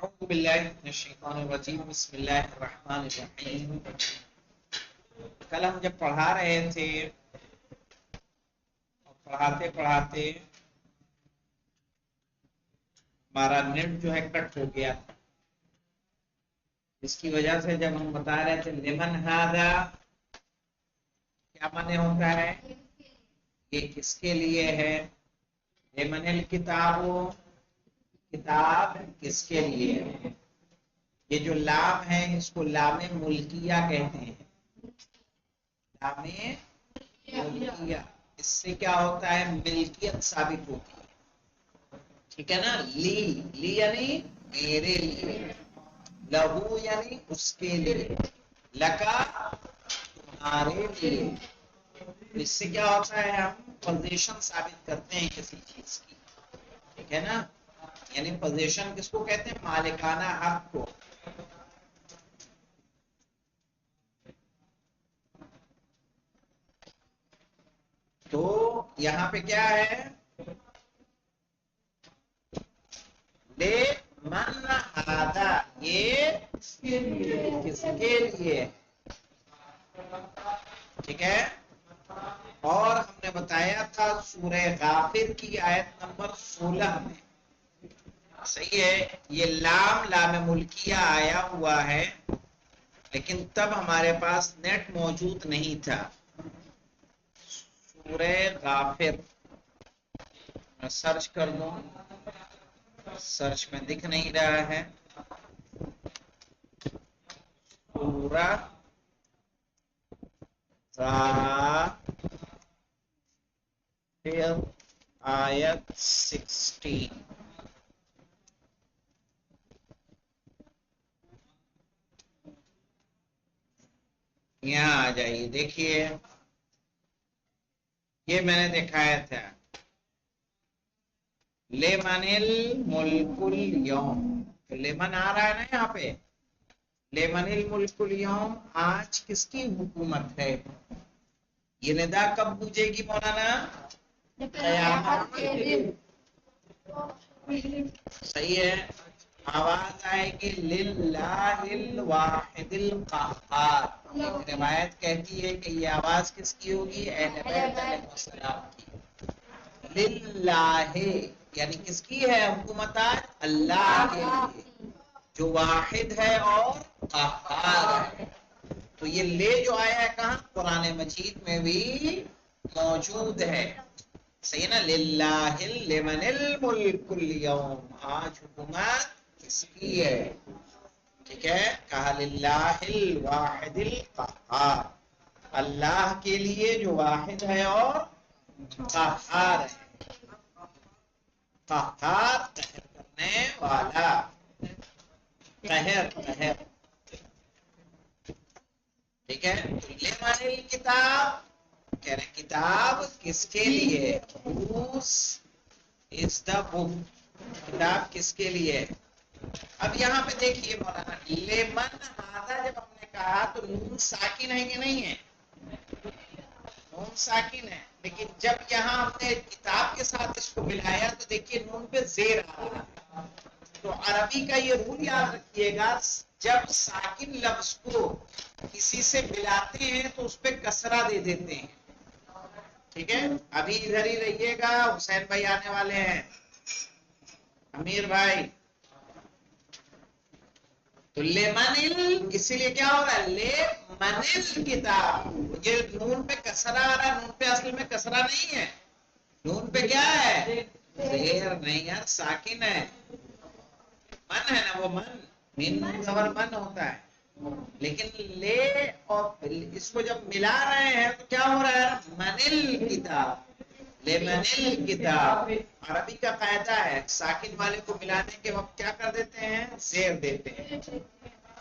اعوذ باللہ من الشیطان الرجیم بسم اللہ الرحمن الرحیم. کل ہم جب پڑھا رہے تھے اور پڑھاتے پڑھاتے ہمارا نیٹ جو ہے کٹ ہو گیا، اس کی وجہ سے جب ہم بتا رہے تھے لمن ھذا کیا معنی ہوتا ہے، یہ کس کے لیے ہے. لمن الکتاب، کتاب کس کے لیے ہے. یہ جو لام ہے اس کو لام ملکیہ کہتے ہیں. لام ملکیہ، اس سے کیا ہوتا ہے، ملکیت ثابت ہوتی ہے. ٹھیک ہے نا. لی یعنی میرے لیے، لہو یعنی اس کے لیے، لکا تمہارے لیے. اس سے کیا ہوتا ہے، ہم پوزیشن ثابت کرتے ہیں کسی چیز کی. ٹھیک ہے نا. یعنی پوزیشن کس کو کہتے ہیں، مالکانہ حق کو. تو یہاں پہ کیا ہے، لے من ھذا، یہ کس کے لیے. ٹھیک ہے. اور ہم نے بتایا تھا سورہ غافر کی آیت نمبر 16 میں، صحیح ہے، یہ لام ملکیہ آیا ہوا ہے، لیکن تب ہمارے پاس نیٹ موجود نہیں تھا. سورہ غافر میں سرچ کر دوں، سرچ میں دکھ نہیں رہا ہے. سورہ غافر آیت 16. یہاں آ جائیے، دیکھیے یہ میں نے دکھایا تھا، لمن الملک اليوم. لمن آ رہا ہے نا یہاں پہ، لمن الملک اليوم، آج کس کی حکومت ہے. یہ ندا کب پوچھے گی مولانا، قیامت کے دن. صحیح ہے. آواز آئے گی للہ الواحد القہار. ایک روایت کہتی ہے کہ یہ آواز کس کی ہوگی، اہل بیت علیہ السلام کی. للہ یعنی کس کی ہے حکومت آج، اللہ کے لیے جو واحد ہے اور قہار ہے. تو یہ لے جو آیا ہے کہاں، قرآن مجید میں بھی موجود ہے. صحیح نا. للہ لمن الملک اليوم، آج حکومت کس کی ہے. ٹھیک ہے. کہا للہ الواحد القہار، اللہ کے لیے جو واحد ہے اور قہار ہے. قہار قہر کرنے والا، قہر. ٹھیک ہے. لمن الکتاب، کہہ رہے کتاب کس کے لیے، از دا بک، کتاب کس کے لیے. اب یہاں پہ دیکھیے مولانا، لمن ھذا جب ہم نے کہا تو نون ساکن ہے کہ نہیں ہے، نون ساکن ہے. لیکن جب یہاں ہم نے کتاب کے ساتھ اس کو ملایا تو دیکھیے نون پہ زیر آ رہا ہے. تو عربی کا یہ رول یاد رکھیے گا، جب ساکن لفظ کو کسی سے ملاتے ہیں تو اس پہ کسرہ دے دیتے ہیں. ٹھیک ہے. ابھی ادھر ہی رہیے گا، حسین بھائی آنے والے ہیں، امیر بھائی. تو لیمن اسی لیے کیا ہو رہا ہے، لیمن الکتاب. یہ نون پہ کسرہ آ رہا ہے، نون پہ اصل میں کسرہ نہیں ہے، نون پہ کیا ہے، زہر نہیں یار، ساکن ہے. من ہے نا، وہ من خبر من ہوتا ہے. لیکن لے اور اس کو جب ملا رہے ہیں تو کیا ہو رہا ہے، من الکتاب، لمن الکتاب. عربی کا قاعدہ ہے، ساکن والے کو ملانے کے وقت کیا کر دیتے ہیں، زیر دیتے ہیں.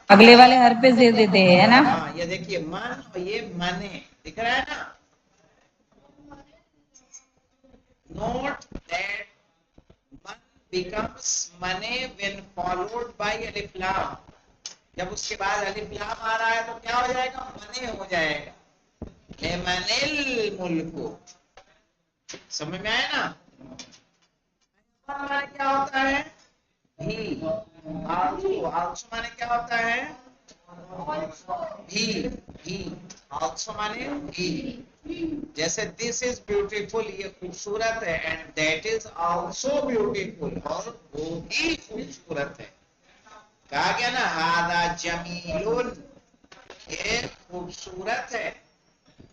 اگلے والے ہر پہ زیر دیتے ہیں، ہے نا. ہاں یہ دیکھیے من اور یہ منے دکھ رہا ہے نا. نوٹ دیٹ من becomes منے when followed by الف لام. جب اس کے بعد الف لام آ رہا ہے تو کیا ہو جائے گا، منے ہو جائے گا. لمن الملک، سمجھ میں آئے نا. کیا ہوتا ہے، بھی. also مانے کیا ہوتا ہے؟ بھی. also مانے بھی. جیسے this is beautiful یہ خوبصورت ہے and that is also beautiful اور وہ بھی خوبصورت ہے. کہا گیا نا ہذا جمیل یہ خوبصورت ہے.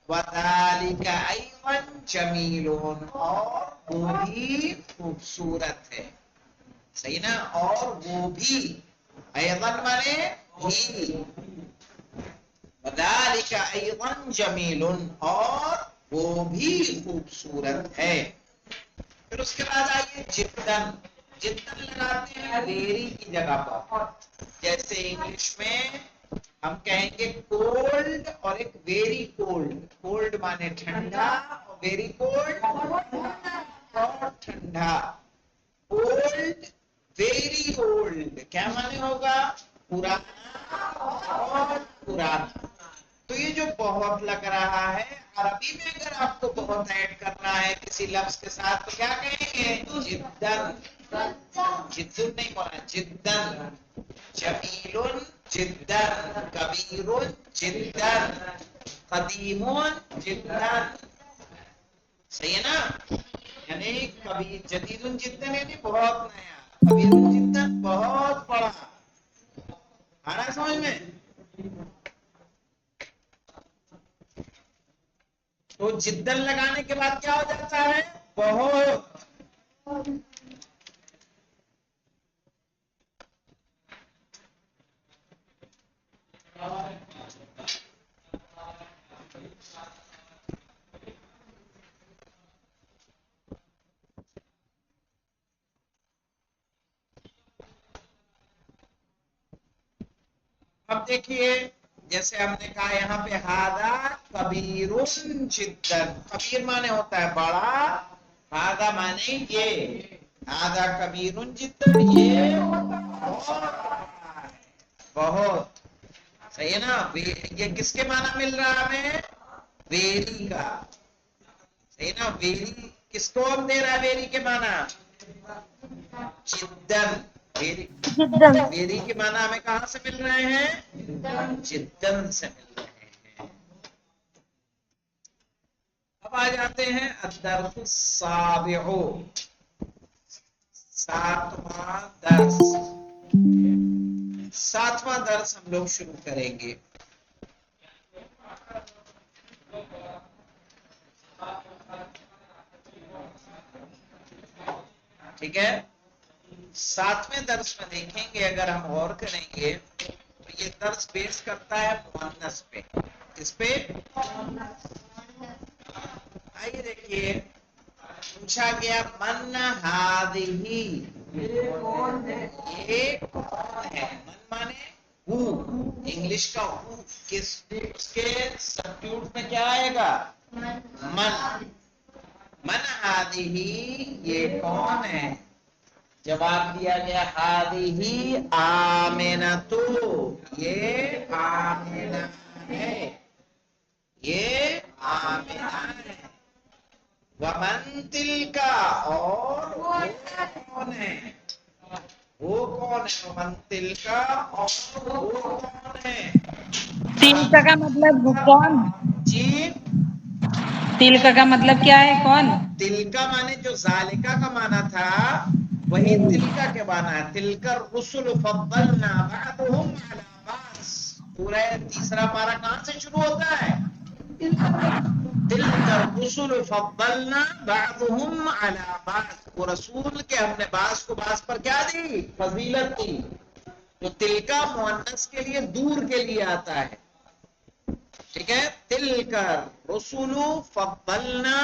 وَذَلِكَ أَيْضًا جَمِيلٌ اور وہ بھی خوبصورت ہے. صحیح نا؟ اور وہ بھی ایضاً مانے بھی. وَذَلِكَ أَيْضًا جَمِيلٌ اور وہ بھی خوبصورت ہے. پھر اس کے بعد آئیے جدن. جدن لگاتے ہیں ویری کی جگہ پر. جیسے انگلش میں ہم کہیں گے کولڈ اور ایک ویری کولڈ. کولڈ مانے ٹھنڈا اور ویری کولڈ بہت ٹھنڈا. اولڈ ویری اولڈ کیا مانے ہوگا؟ پرانا بہت پرانا. تو یہ جو بہت لگ رہا ہے عربی میں اگر آپ کو بہت ایڈ کرنا ہے کسی لفظ کے ساتھ تو کیا کہیں گے؟ جدن. جدن نہیں بولا جدن. جمیل جدن. کبیر جدن. قدیم جدن. صحیح ہے نا؟ یعنی کبھی جدید جدن یعنی بہت نیا. کبیر جدن بہت بڑا. آ رہا ہے سمجھ میں؟ تو جدن لگانے کے بعد کیا ہو جاتا ہے؟ بہت. اب دیکھیے جیسے ہم نے کہا یہاں پہ ہادا کبیر جدن. کبیر مانے ہوتا ہے بڑا. ہادا مانے یہ. ہادا کبیر جدن یہ بہت. صحیح ہے نا؟ یہ کس کے معنی مل رہا ہمیں؟ ویری کا. صحیح نا؟ ویری کس کو ہم دے رہا ہے ویری کے معنی؟ جدن. ویری کے معنی ہمیں کہاں سے مل رہے ہیں؟ جدن سے مل رہے ہیں. اب آ جاتے ہیں الدرس السابع. ساتواں درس. ساتواں درس ہم لوگ شروع کریں گے. ٹھیک ہے؟ ساتویں درس میں دیکھیں گے اگر ہم غور کریں گے تو یہ درس بیس کرتا ہے مؤنث پہ. کس پہ؟ آئیے دیکھیے پوچھا گیا من ہذہ یہ کون ہے؟ من مانے ہو. انگلش کا ہو کس اس کے سبسٹیٹیوٹ میں کیا آئے گا؟ من. من ہذہ یہ کون ہے؟ جواب دیا گیا ہذہ آمنۃ یہ آمنہ ہے. یہ آمنہ ہے. ومن تلک اور وہ کون ہے؟ وہ کون ہے؟ ومن تلک اور وہ کون ہے؟ تلک کا مطلب کون؟ جی تلک کا مطلب کیا ہے؟ کون؟ تلکا مانے جو ذالکا کا مانا تھا وہی تلکا کے مانا ہے. تلکا الرسل فضلنا بعضهم على بعض. پورا تیسرا پارا کہاں سے شروع ہوتا ہے؟ تلک الرسل فضلنا بعضهم على بعض. وہ رسول کے ہم نے بعض کو بعض پر کیا دی؟ فضیلت دی. تو تلکا مؤنث کے لیے دور کے لیے آتا ہے. ٹھیک ہے؟ تلک الرسل فضلنا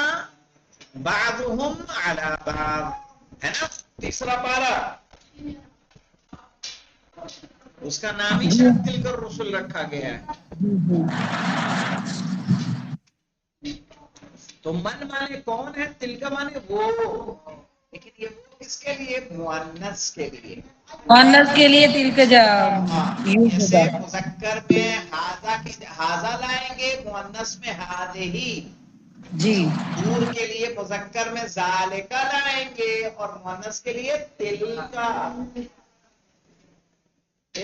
بعضهم على بعض ہے نا؟ تیسرا پارا اس کا نام ہی شاید تلک الرسل رکھا گیا ہے. تو من مانے کون ہے؟ تلک مانے وہ. لیکن یہ کس کے لیے؟ مؤنث کے لیے. مؤنث کے لیے تلک یوز جیسے ہوگا. مذکر میں ہاذا لائیں گے مؤنث میں ہذہ. جی. دور کے لیے مذکر میں ذالکا لائیں گے اور مؤنث کے لیے تلکا.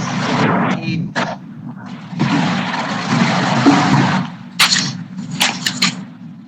17।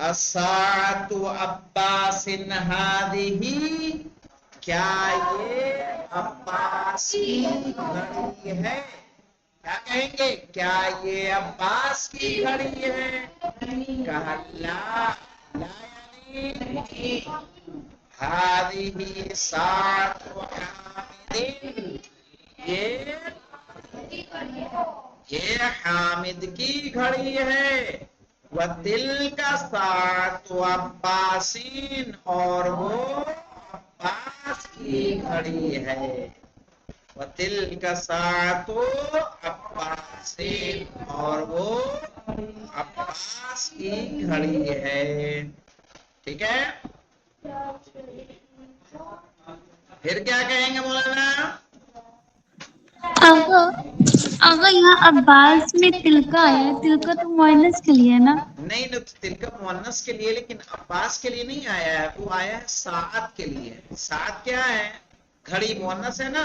الساعۃ عباس ہذہ، کیا یہ عباس کی گھڑی ہے؟ کیا کہیں گے؟ کیا یہ عباس کی گھڑی ہے؟ کہا لا، لا یعنی ہذہ ساعۃ حامد، یہ حامد کی گھڑی ہے، وَتِلْكَ سَاعَةُ عَبَّاسٍ، اور وہ عباس کی گھڑی ہے، وَتِلْكَ سَاعَةُ عَبَّاسٍ، اور وہ عباس کی گھڑی ہے۔ ٹھیک ہے، پھر کیا کہیں گے مولانا؟ اگر یہاں عباس میں تلکا ہے، تلکا تو مؤنث کے لیے ہے نا؟ نہیں نہیں، تلکا مؤنث کے لیے، لیکن عباس کے لیے نہیں آیا ہے، وہ آیا ہے ساعت کے لیے۔ ساعت کیا ہے؟ گھڑی مؤنث ہے نا،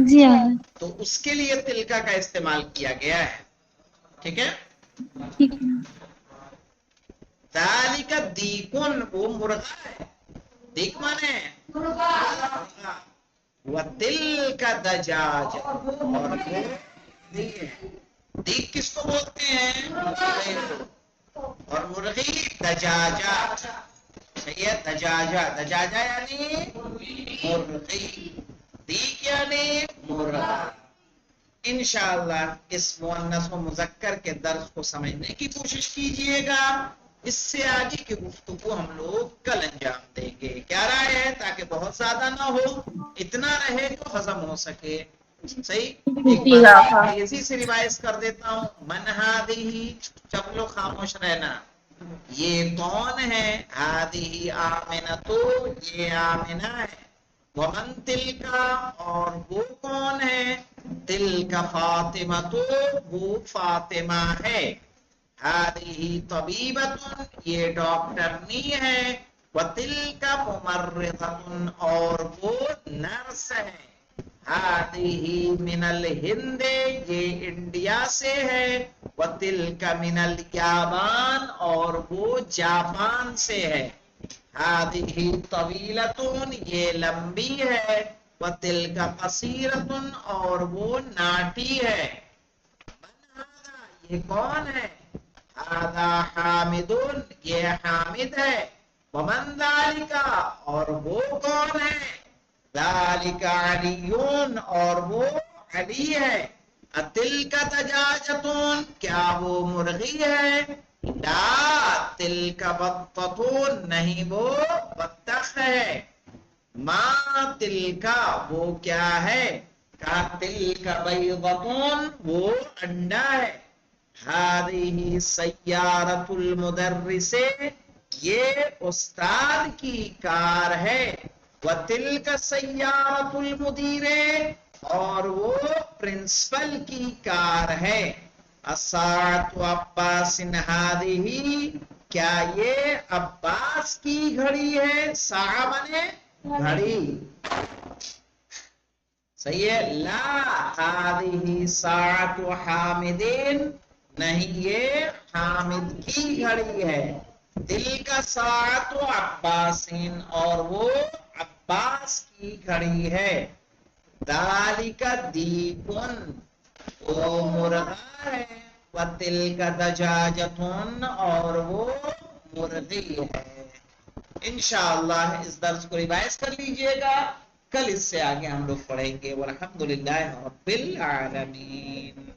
جی ہاں، تو اس کے لیے تلکا کا استعمال کیا گیا ہے۔ ٹھیک ہے، ٹھیک ہے۔ ذالک دیکن، وہ مرغا ہے، دیک مانے مرغا، وتلک دجاج، اور وہ دیک ہے۔ دیک کس کو بولتے ہیں؟ اور مرغی دجاجہ، صحیح ہے، دجاجہ، دجاجہ یعنی مرغی، دیک یعنی مرغا۔ انشاءاللہ اس مؤنث و مذکر کے درس کو سمجھنے کی کوشش کیجئے گا، اس سے آگے کی گفتگو ہم لوگ کل انجام دیں گے۔ کیا رائے ہے؟ تاکہ بہت زیادہ نہ ہو، اتنا رہے تو ہضم ہو سکے۔ صحیح، ایک بار تیزی سے ریوائز کر دیتا ہوں۔ من ہذہ، سب لوگ خاموش رہنا، یہ کون ہے؟ ہذہ آمنۃ، یہ آمنہ ہے، ومن تلکا، اور وہ کون ہے؟ تلکا فاطمہ، تو وہ فاطمہ ہے، ہذہ طبیبۃ، یہ ڈاکٹرنی ہے، وتلکا ممرضۃ، اور وہ نرس ہے، ہذہ من الہند، یہ انڈیا سے ہے، وتلکا من الیابان، اور وہ جاپان سے ہے، ہذہ طویلۃ، یہ لمبی ہے، وتلک قصیرۃ، اور وہ ناٹی ہے، یہ کون ہے؟ ھذا حامد، یہ حامد ہے، ومن ذالک، اور وہ کون ہے؟ ذالک علی، اور وہ علی ہے، اتلک دجاجۃ، کیا وہ مرغی ہے؟ لا، تلک بطۃ، نہیں وہ بطخ ہے، ما تلکا، وہ کیا ہے؟ کا تلک بیضۃ، وہ انڈا ہے، ہذہ سیارۃ المدرس، یہ استاد کی کار ہے، وتلک سیارۃ المدیر، اور وہ پرنسپل کی کار ہے، الساعۃ عباس ہذہ، کیا یہ عباس کی گھڑی ہے؟ ساعہ بنے گھڑی، صحیح ہے، لا ہذہ ساعۃ حامد، نہیں یہ حامد کی گھڑی ہے، تلک ساعۃ عباس، اور وہ عباس کی گھڑی ہے، ذالک دیکن، وہ مرغا ہے، وتلک دجاجۃ، اور وہ مرغی ہے۔ انشاءاللہ اس درس کو ریوائز کر لیجئے گا، کل اس سے آگے ہم لوگ پڑھیں گے، والحمدللہ رب العالمین۔